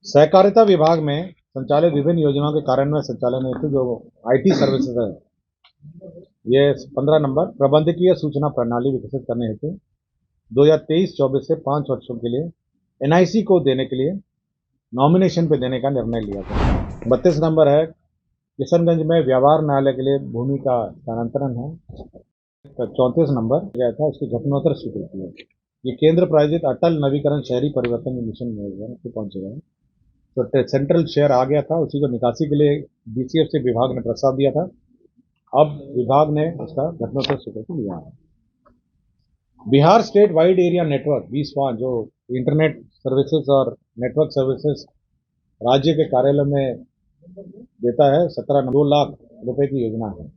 सहकारिता विभाग में संचालित विभिन्न योजनाओं के कार्यान्वयन संचालन हेतु जो आईटी सर्विसेज है, ये 15 नंबर प्रबंधकीय सूचना प्रणाली विकसित करने हेतु 2023-24 से 5 वर्षों के लिए एनआईसी को देने के लिए नॉमिनेशन पे देने का निर्णय लिया गया। 32 नंबर है किशनगंज में व्यवहार न्यायालय के लिए भूमि का स्थानांतरण है। 34 नंबर गया था, उसकी घटनोत्तर स्वीकृति है। ये केंद्र प्रायोजित अटल नवीकरण शहरी परिवर्तन मिशन में पहुंचेगा। तो सेंट्रल शेयर आ गया था, उसी को निकासी के लिए बीसीएफ से विभाग ने प्रस्ताव दिया था। अब विभाग ने उसका घटनोत्तर स्वीकृति लिया है। Bihar state wide area network 20वां जो इंटरनेट सर्विसेज और नेटवर्क सर्विसेज राज्य के कार्यालय में देता है, 2 लाख रुपए की योजना है।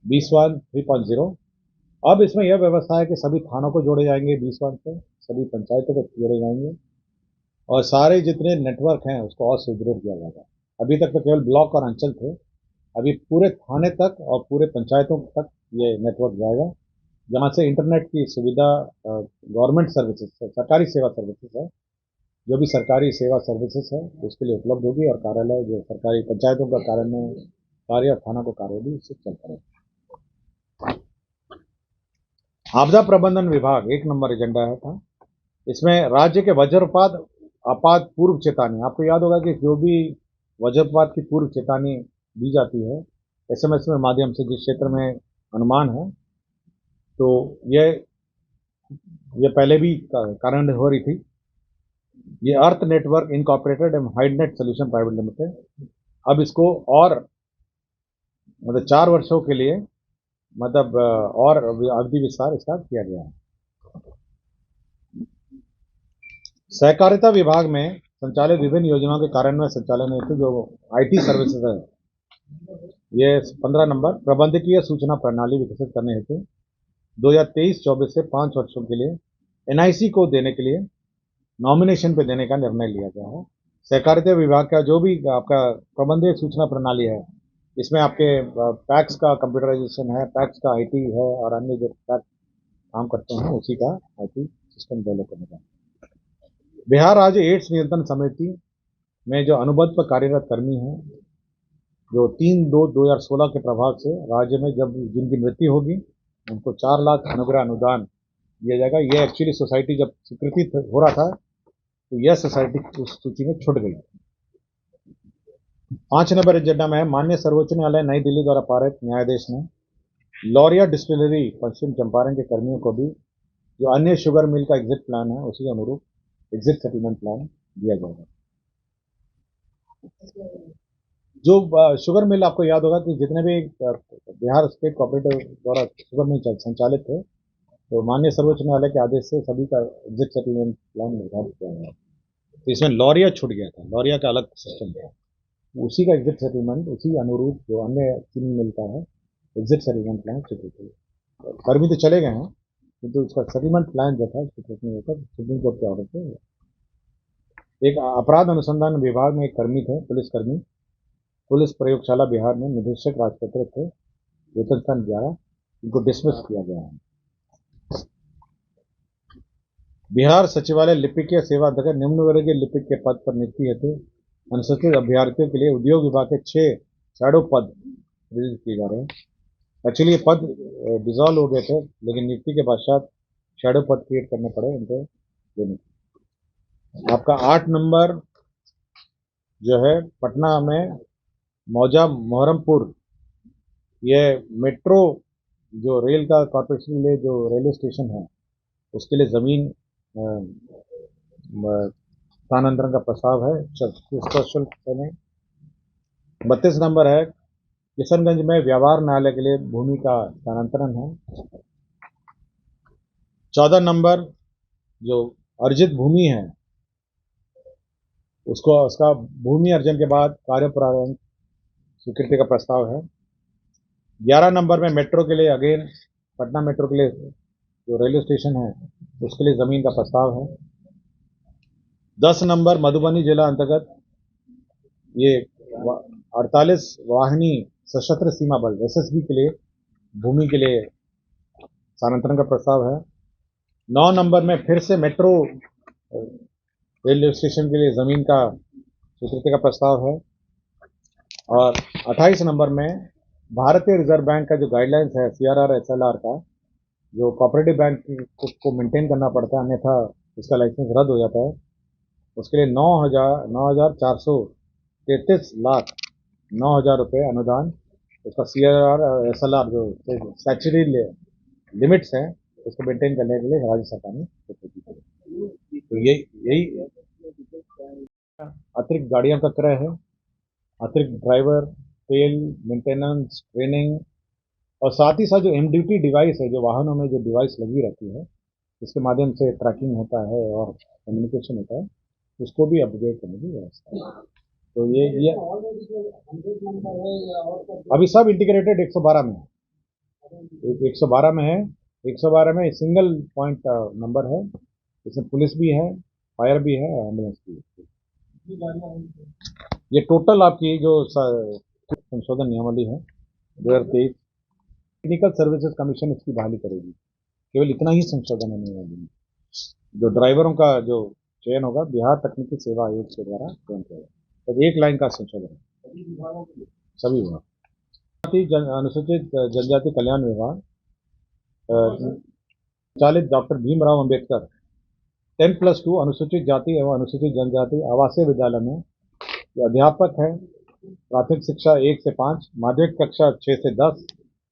20वां 3.0। अब इसमें यह व्यवस्था है कि सभी थानों को जोड़े जाएंगे, 20वां से सभी पंचायतों को जोड़े जाएंगे और सारे जितने नेटवर्क हैं उसको और सुदृढ़ किया जाएगा। अभी तक तो केवल ब्लॉक और अंचल थे, अभी पूरे थाने तक और पूरे पंचायतों तक ये नेटवर्क जाएगा, जहाँ से इंटरनेट की सुविधा गवर्नमेंट सर्विसेज है, सरकारी सेवा सर्विसेज है, जो भी सरकारी सेवा सर्विसेज है उसके लिए उपलब्ध होगी और कार्यालय जो सरकारी पंचायतों का कार्य और थाना को कार्य भी इससे चलता रहेगा। आपदा प्रबंधन विभाग 1 नंबर एजेंडा है था। इसमें राज्य के वज्रपात आपात पूर्व चेतावनी, आपको याद होगा कि जो भी वज्रपात की पूर्व चेतावनी दी जाती है एसएमएस में माध्यम से, जिस क्षेत्र में अनुमान है, तो ये पहले भी कारण हो रही थी। ये अर्थ नेटवर्क इनकॉर्पोरेटेड एंड हाइडनेट सोल्यूशन प्राइवेट लिमिटेड, अब इसको और मतलब 4 वर्षों के लिए मतलब और अवधि विस्तार इसका किया गया है। सहकारिता विभाग में संचालित विभिन्न योजनाओं के कार्यान्वयन संचालन हेतु जो आईटी सर्विसेज है, ये 15 नंबर प्रबंधकीय सूचना प्रणाली विकसित करने हेतु 2023-24 से 5 वर्षों के लिए एनआईसी को देने के लिए नॉमिनेशन पे देने का निर्णय लिया गया है। सहकारिता विभाग का जो भी आपका प्रबंधकीय सूचना प्रणाली है, इसमें आपके पैक्स का कंप्यूटराइजेशन है, पैक्स का आईटी है और अन्य जो पैक्स काम करते हैं उसी का आईटी सिस्टम डेवलप करने का। बिहार राज्य एड्स नियंत्रण समिति में जो अनुबंध पर कार्यरत कर्मी हैं, जो 3/2/2016 के प्रभाव से राज्य में जब जिनकी मृत्यु होगी उनको 4 लाख अनुग्रह अनुदान दिया जाएगा। ये एक्चुअली सोसाइटी जब स्वीकृति हो रहा था तो यह सोसाइटी उस सूची में छूट गई। 5 नंबर एजेंडा में है माननीय सर्वोच्च न्यायालय नई दिल्ली द्वारा पारित न्यायादेश में लॉरिया डिस्टिलरी पश्चिम चंपारण के कर्मियों को भी जो अन्य शुगर मिल का एग्जिट प्लान है उसी के अनुरूप एग्जिट सेटलमेंट प्लान दिया जाएगा। जो शुगर मिल, आपको याद होगा कि जितने भी बिहार स्टेट कोऑपरेटिव द्वारा शुगर मिल संचालित थे, तो माननीय सर्वोच्च न्यायालय के आदेश से सभी का एग्जिट सेटलमेंट प्लान निर्धारित किया गया। तो इसमें लॉरिया छूट गया था, लॉरिया का अलग सिस्टम था, उसी का एग्जिट सेटलमेंट उसी अनुरूप जो अन्य चीनी मिल का है एग्जिट सेटलमेंट प्लान स्वीकृत हुआ। कर्मी तो चले गए हैं किंतु उसका सेटलमेंट प्लान जो था स्वीकृत नहीं होकर सुप्रीम कोर्ट के ऑर्डर से। एक अपराध अनुसंधान विभाग में एक कर्मी थे, पुलिसकर्मी, पुलिस प्रयोगशाला बिहार में निदेशक राजपत्र थे, वेतन स्थान 11, इनको डिसमिस किया गया है। बिहार सचिवालय लिपिकीय सेवा अंतर्गत निम्न वर्गीय लिपिक के पद पर नियुक्ति हेतु अनुसूचित अभ्यर्थियों के लिए उद्योग विभाग के 6 शैडो पद सृजित किए जा रहे हैं। एक्चुअली ये पद डिसॉल्व हो गए थे, लेकिन नियुक्ति के पश्चात शैडो पद क्रिएट करने पड़े इनको देने। आपका 8 नंबर जो है पटना में मौजा मोहरमपुर, ये मेट्रो जो रेल का कॉर्पोरेशन के लिए जो रेलवे स्टेशन है उसके लिए जमीन स्थानांतरण का प्रस्ताव है स्पेशल में। 32 नंबर है किशनगंज में व्यवहार न्यायालय के लिए भूमि का स्थानांतरण है। 14 नंबर जो अर्जित भूमि है उसका भूमि अर्जन के बाद कार्य प्रारंभ स्वीकृति का प्रस्ताव है। 11 नंबर में मेट्रो के लिए अगेन पटना मेट्रो के लिए जो रेलवे स्टेशन है उसके लिए जमीन का प्रस्ताव है। 10 नंबर मधुबनी जिला अंतर्गत ये 48 वाहिनी सशस्त्र सीमा बल एसएसबी के लिए भूमि के लिए स्थानांतरण का प्रस्ताव है। 9 नंबर में फिर से मेट्रो रेलवे स्टेशन के लिए जमीन का स्वीकृति का प्रस्ताव है। और 28 नंबर में भारतीय रिजर्व बैंक का जो गाइडलाइंस है CRR SLR का, जो कोऑपरेटिव बैंक को मेंटेन करना पड़ता है, अन्यथा इसका लाइसेंस रद्द हो जाता है, उसके लिए 9,433,09,000 रुपये अनुदान, उसका CRR SLR जो स्टैट्यूटरी लिमिट्स हैं उसको मेंटेन करने के लिए राज्य सरकार ने स्वीकृति दी। तो यही अतिरिक्त गाड़ियों का क्रय है, अतिरिक्त ड्राइवर, तेल, मेंटेनेंस, ट्रेनिंग, और साथ ही साथ जो MDT डिवाइस है, जो वाहनों में जो डिवाइस लगी रहती है, इसके माध्यम से ट्रैकिंग होता है और कम्युनिकेशन होता है, उसको भी अपग्रेड करने की व्यवस्था है। तो ये अभी सब इंटीग्रेटेड 112 में है। 112 में है। 112 में सिंगल पॉइंट नंबर है, इसमें पुलिस भी है, फायर भी है, एम्बुलेंस भी है। ये टोटल आपकी जो संशोधन नियमावली है 2023, टेक्निकल सर्विसेज कमीशन इसकी बहाली करेगी। केवल इतना ही संशोधन है नियमावली में। जो ड्राइवरों का जो चयन होगा बिहार तकनीकी सेवा आयोग के द्वारा चयन किया जाएगा। तो एक लाइन का संशोधन है सभी विभाग। अनुसूचित जनजाति कल्याण विभाग संचालित डॉक्टर भीमराव अंबेडकर 10+2 अनुसूचित जाति एवं अनुसूचित जनजाति आवासीय विद्यालय में अध्यापक है। प्राथमिक शिक्षा 1 से 5, माध्यमिक कक्षा 6 से 10,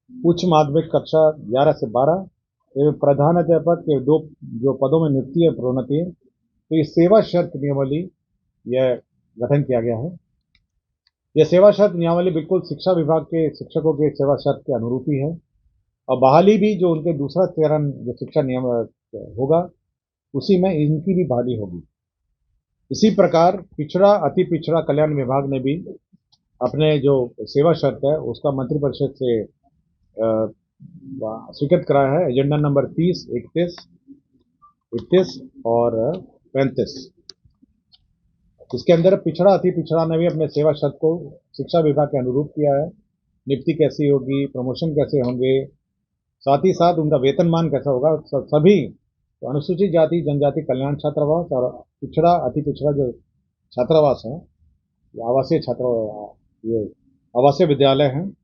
उच्च माध्यमिक कक्षा 11 से 12 एवं प्रधान अध्यापक के 2 जो पदों में नियुक्ति है प्रोन्नति है। तो ये सेवा शर्त नियमावली यह गठन किया गया है। यह सेवा शर्त नियमावली बिल्कुल शिक्षा विभाग के शिक्षकों के सेवा शर्त के अनुरूप ही है, और बहाली भी जो उनके दूसरा चरण जो शिक्षा नियम होगा उसी में इनकी भी बहाली होगी। इसी प्रकार पिछड़ा अति पिछड़ा कल्याण विभाग ने भी अपने जो सेवा शर्त है उसका मंत्रिपरिषद से स्वीकृत कराया है। एजेंडा नंबर 30, 31 और 35। इसके अंदर पिछड़ा अति पिछड़ा ने भी अपने सेवा शर्त को शिक्षा विभाग के अनुरूप किया है। नियुक्ति कैसी होगी, प्रमोशन कैसे होंगे, साथ ही साथ उनका वेतनमान कैसा होगा, सभी तो अनुसूचित जाति जनजाति कल्याण छात्रावास और पिछड़ा अति पिछड़ा जो छात्रावास है, ये आवासीय विद्यालय हैं,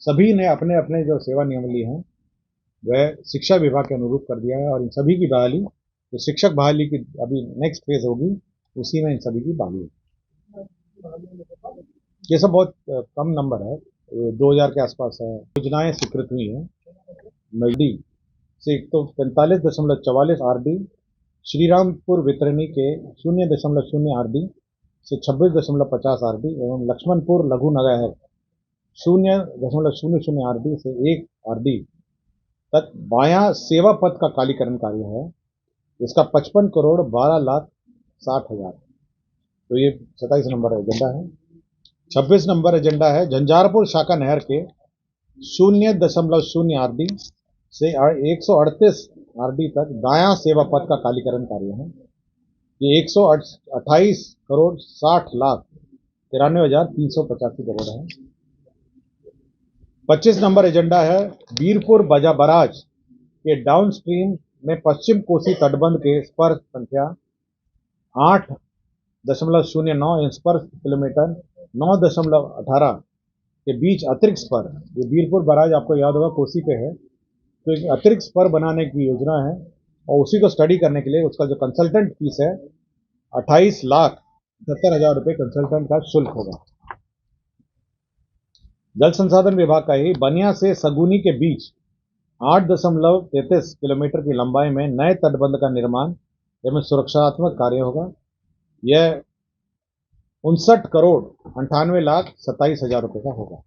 सभी ने अपने अपने जो सेवा नियमावली हैं वह शिक्षा विभाग के अनुरूप कर दिया है। और इन सभी की बहाली जो शिक्षक बहाली की अभी नेक्स्ट फेज होगी उसी में इन सभी की बहाली होगी। ये सब बहुत कम नंबर है, 2000 के आसपास है। योजनाएं स्वीकृत हुई हैं। मजडी से 145.44 RD, श्रीरामपुर वितरणी के 0.0 RD से 26.50 RD एवं लक्ष्मणपुर लघु नगर 0.00 RD से 1 RD तक बायां सेवा पथ का कालीकरण कार्य है। इसका 55,12,60,000। तो ये 27 नंबर एजेंडा है। 26 नंबर एजेंडा है झंझारपुर शाखा नहर के 0.0 RD से 138 RD तक दायां सेवा पथ का कालीकरण कार्य है। ये 128,60,93,385 करोड़ है। 25 नंबर एजेंडा है बीरपुर बजा बराज के डाउन स्ट्रीम में पश्चिम कोसी तटबंध के स्पर संख्या 8.09 इंच पर किलोमीटर 9.18 के बीच अतिरिक्त स्पर। ये बीरपुर बराज आपको याद होगा कोसी पे है, तो एक अतिरिक्त स्पर बनाने की योजना है और उसी को स्टडी करने के लिए उसका जो कंसल्टेंट फीस है 28,70,000 रुपये कंसल्टेंट का शुल्क होगा। जल संसाधन विभाग का ही बनिया से सगुनी के बीच 8.33 किलोमीटर की लंबाई में नए तटबंध का निर्माण एवं सुरक्षात्मक कार्य होगा। यह 59,98,27,000 रुपये का होगा।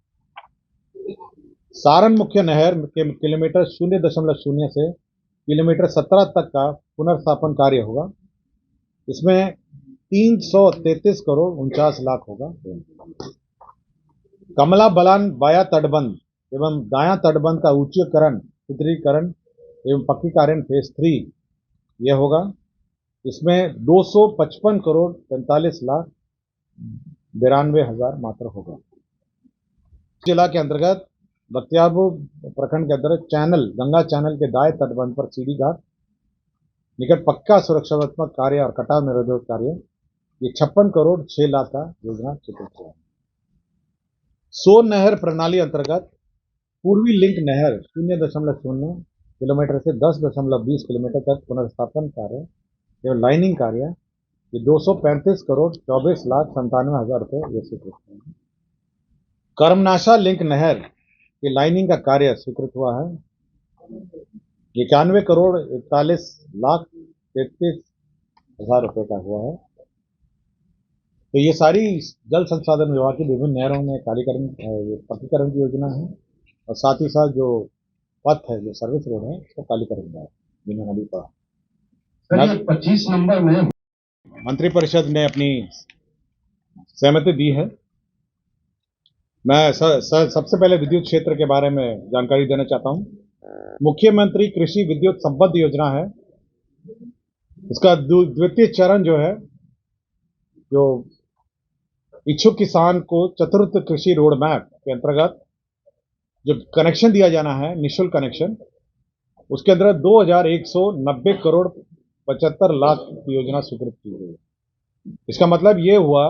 सारण मुख्य नहर के किलोमीटर 0.0 से किलोमीटर 17 तक का पुनर्स्थापन कार्य होगा। इसमें 333,49,00,000 होगा। कमला बलान बाया तटबंध एवं दायां तटबंध का ऊंचीकरण, सुदृढ़ीकरण एवं पक्कीकरण फेज 3 यह होगा। इसमें 255,45,92,000 मात्र होगा। जिला के अंतर्गत बख्तियारपुर प्रखंड के अंतर्गत चैनल गंगा चैनल के दाएं तटबंध पर सीढ़ी घाट निकट पक्का सुरक्षात्मक कार्य और कटाव निरोधक कार्य ये 56 करोड़ 6 लाख का योजना स्वीकृत हुआ। सोन नहर प्रणाली अंतर्गत पूर्वी लिंक नहर 0.0 किलोमीटर से 10.20 किलोमीटर तक पुनर्स्थापन कार्य एवं लाइनिंग कार्य ये 235 करोड़ 24 लाख 97 हजार रुपये ये स्वीकृत हुए। कर्मनाशा लिंक नहर की लाइनिंग का कार्य स्वीकृत हुआ है 91 करोड़ 41 लाख 33 हजार रुपये का हुआ है। तो ये सारी जल संसाधन विभाग की विभिन्न नहरों में पक्कीकरण की योजना है और साथ ही साथ जो पथ है जो सर्विस रोड है उसको कालीकरण है बिना नदी पर। 25 नंबर में मंत्रिपरिषद ने अपनी सहमति दी है। मैं सबसे पहले विद्युत क्षेत्र के बारे में जानकारी देना चाहता हूं। मुख्यमंत्री कृषि विद्युत संबद्ध योजना है। इसका द्वितीय चरण जो है जो इच्छुक किसान को चतुर्थ कृषि रोड मैप के अंतर्गत जो कनेक्शन दिया जाना है निःशुल्क कनेक्शन उसके अंदर 2190 करोड़ 75 लाख की योजना स्वीकृत की गई। इसका मतलब ये हुआ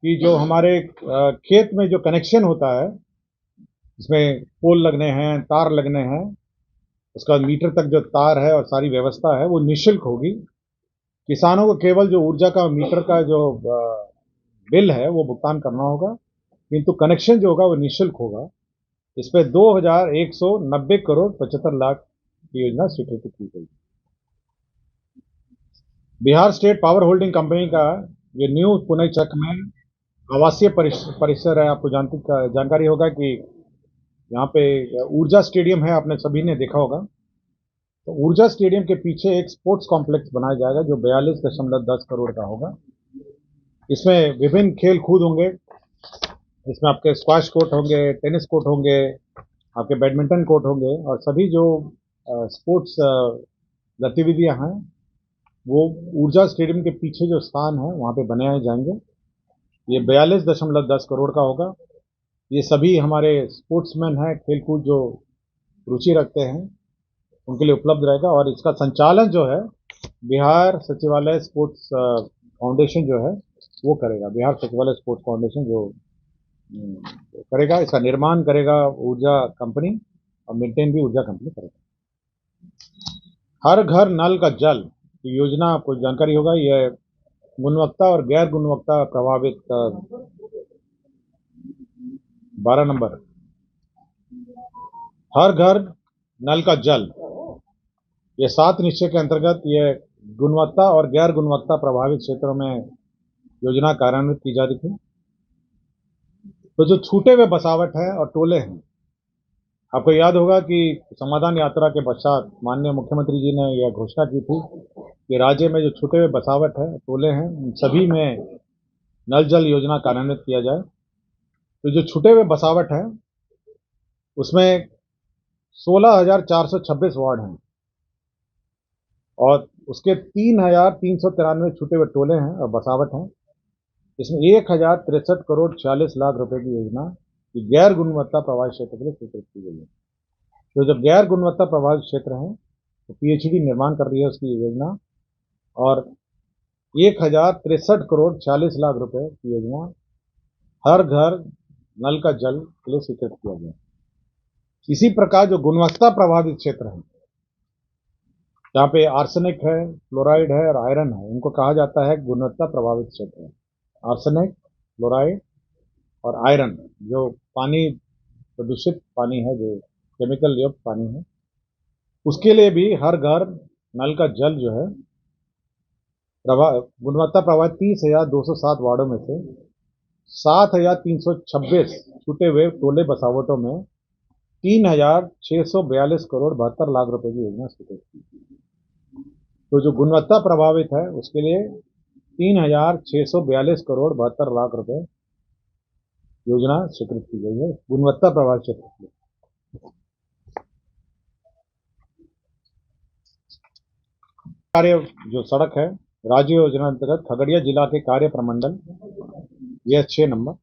कि जो हमारे खेत में जो कनेक्शन होता है इसमें पोल लगने हैं तार लगने हैं उसका मीटर तक जो तार है और सारी व्यवस्था है वो निःशुल्क होगी। किसानों को केवल जो ऊर्जा का मीटर का जो बिल है वो भुगतान करना होगा किंतु कनेक्शन जो होगा वो निःशुल्क होगा। इस पे 2190 करोड़ 75 लाख की योजना स्वीकृत की गई। Bihar state power holding company का ये न्यू पुणे चक में आवासीय परिसर है। आपको जानकारी होगा कि यहाँ पे ऊर्जा स्टेडियम है, आपने सभी ने देखा होगा। तो ऊर्जा स्टेडियम के पीछे एक स्पोर्ट्स कॉम्प्लेक्स बनाया जाएगा जो 42.10 करोड़ का होगा। इसमें विभिन्न खेल कूद होंगे। इसमें आपके स्क्वाश कोर्ट होंगे, टेनिस कोर्ट होंगे, आपके बैडमिंटन कोर्ट होंगे और सभी जो स्पोर्ट्स गतिविधियां हैं वो ऊर्जा स्टेडियम के पीछे जो स्थान है वहाँ पे बनाए जाएंगे। ये 42.10 करोड़ का होगा। ये सभी हमारे स्पोर्ट्समैन हैं, खेलकूद जो रुचि रखते हैं उनके लिए उपलब्ध रहेगा और इसका संचालन जो है बिहार सचिवालय स्पोर्ट्स फाउंडेशन जो है वो करेगा। बिहार सचिवालय स्पोर्ट्स फाउंडेशन जो करेगा, इसका निर्माण करेगा ऊर्जा कंपनी और मेंटेन भी ऊर्जा कंपनी करेगा। हर घर नल का जल योजना आपको जानकारी होगा। यह गुणवत्ता और गैर गुणवत्ता प्रभावित 12 नंबर हर घर नल का जल ये 7 निश्चय के अंतर्गत ये गुणवत्ता और गैर गुणवत्ता प्रभावित क्षेत्रों में योजना कार्यान्वित की जा रही थी। तो जो छूटे हुए बसावट है और टोले हैं, आपको याद होगा कि समाधान यात्रा के पश्चात माननीय मुख्यमंत्री जी ने यह घोषणा की थी कि राज्य में जो छूटे हुए बसावट है टोले हैं उन सभी में नल जल योजना कार्यान्वित किया जाए। तो जो छूटे हुए बसावट है उसमें 16,426 वार्ड हैं और उसके 3,393 छूटे हुए टोले हैं और बसावट हैं। इसमें 1,063 करोड़ 46 लाख रुपए की योजना की गैर गुणवत्ता प्रभावित क्षेत्र के लिए स्वीकृत की गई है। तो जो गैर गुणवत्ता प्रभावित क्षेत्र हैं तो पीएचडी निर्माण कर रही है उसकी योजना और 1,063 करोड़ 46 लाख रुपए की योजना हर घर नल का जल के लिए स्वीकृत किया गया। इसी प्रकार जो गुणवत्ता प्रभावित क्षेत्र हैं जहाँ पे आर्सेनिक है, फ्लोराइड है और आयरन है, उनको कहा जाता है गुणवत्ता प्रभावित क्षेत्र। आर्सेनिक, फ्लोराइड और आयरन जो पानी प्रदूषित पानी है, जो केमिकल युक्त पानी है, उसके लिए भी हर घर नल का जल जो है गुणवत्ता प्रभावित 30,207 वार्डों में से 7,326 छूटे हुए टोले बसावटों में 3,642 करोड़ 72 लाख रुपए की योजना स्वीकृत की। तो जो गुणवत्ता प्रभावित है उसके लिए 3,642 करोड़ 72 लाख रुपए योजना स्वीकृत की गई है गुणवत्ता प्रभावित क्षेत्र के लिए। कार्य जो सड़क है राज्य योजना अंतर्गत खगड़िया जिला के कार्य प्रमंडल यह 6 नंबर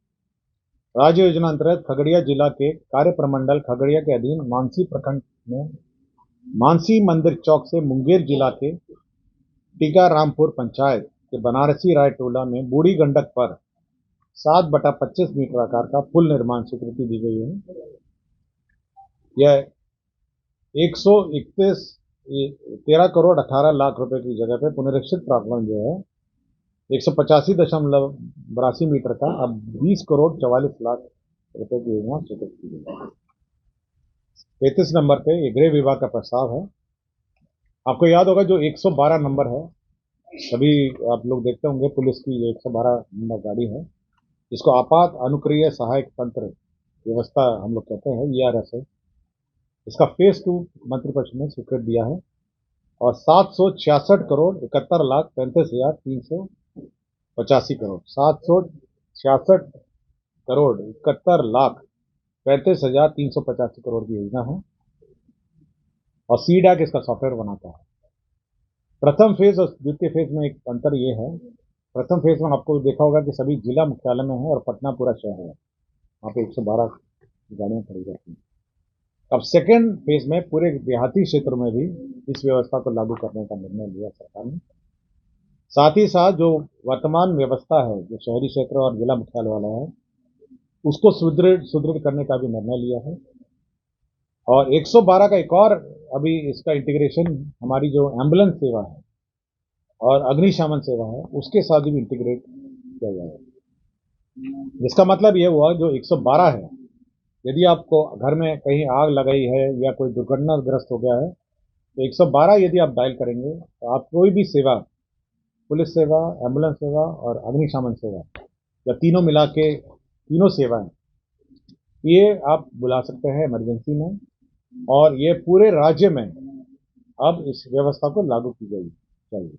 राज्य योजना अंतर्गत खगड़िया जिला के कार्य प्रमंडल खगड़िया के अधीन मानसी प्रखंड में मानसी मंदिर चौक से मुंगेर जिला के टीका रामपुर पंचायत कि बनारसी राय टोला में बूढ़ी गंडक पर 7/25 मीटर आकार का पुल निर्माण स्वीकृति दी गई है। यह 13 करोड़ 18 लाख रुपए की जगह पे पुनरीक्षित प्रावधान जो है 185.82 मीटर का अब 20 करोड़ 44 लाख रुपए की योजना स्वीकृत की गई है। 33 नंबर पे ये गृह विभाग का प्रस्ताव है। आपको याद होगा जो 112 नंबर है, सभी आप लोग देखते होंगे पुलिस की ये 112 नंबर गाड़ी है, जिसको आपात अनुक्रिय सहायक तंत्र व्यवस्था हम लोग कहते हैं, ERS है। इसका फेज 2 मंत्रिपरिषद ने स्वीकृत दिया है और 766 करोड़ 71 लाख 35,385 करोड़ 766 करोड़ 71 लाख 35,385 करोड़ की योजना है और CDAC इसका सॉफ्टवेयर बनाता है। प्रथम फेज और द्वितीय फेज में एक अंतर ये है, प्रथम फेज में आपको देखा होगा कि सभी जिला मुख्यालय में है और पटना पूरा शहर है, वहाँ पे 112 गाड़ियाँ खड़ी रहती हैं। अब सेकेंड फेज में पूरे देहाती क्षेत्रों में भी इस व्यवस्था को लागू करने का निर्णय लिया सरकार ने। साथ ही साथ जो वर्तमान व्यवस्था है, जो शहरी क्षेत्र और जिला मुख्यालय वाला है, उसको सुदृढ़ करने का भी निर्णय लिया है। और 112 का एक और अभी इसका इंटीग्रेशन हमारी जो एम्बुलेंस सेवा है और अग्निशमन सेवा है उसके साथ भी इंटीग्रेट किया जाएगा। जिसका मतलब ये हुआ जो 112 है, यदि आपको घर में कहीं आग लगाई है या कोई दुर्घटनाग्रस्त हो गया है तो 112 यदि आप डायल करेंगे तो आप कोई भी सेवा, पुलिस सेवा, एम्बुलेंस सेवा और अग्निशमन सेवा, या तीनों मिला के तीनों सेवाएं, ये आप बुला सकते हैं इमरजेंसी में। और ये पूरे राज्य में अब इस व्यवस्था को लागू की गई चाहिए।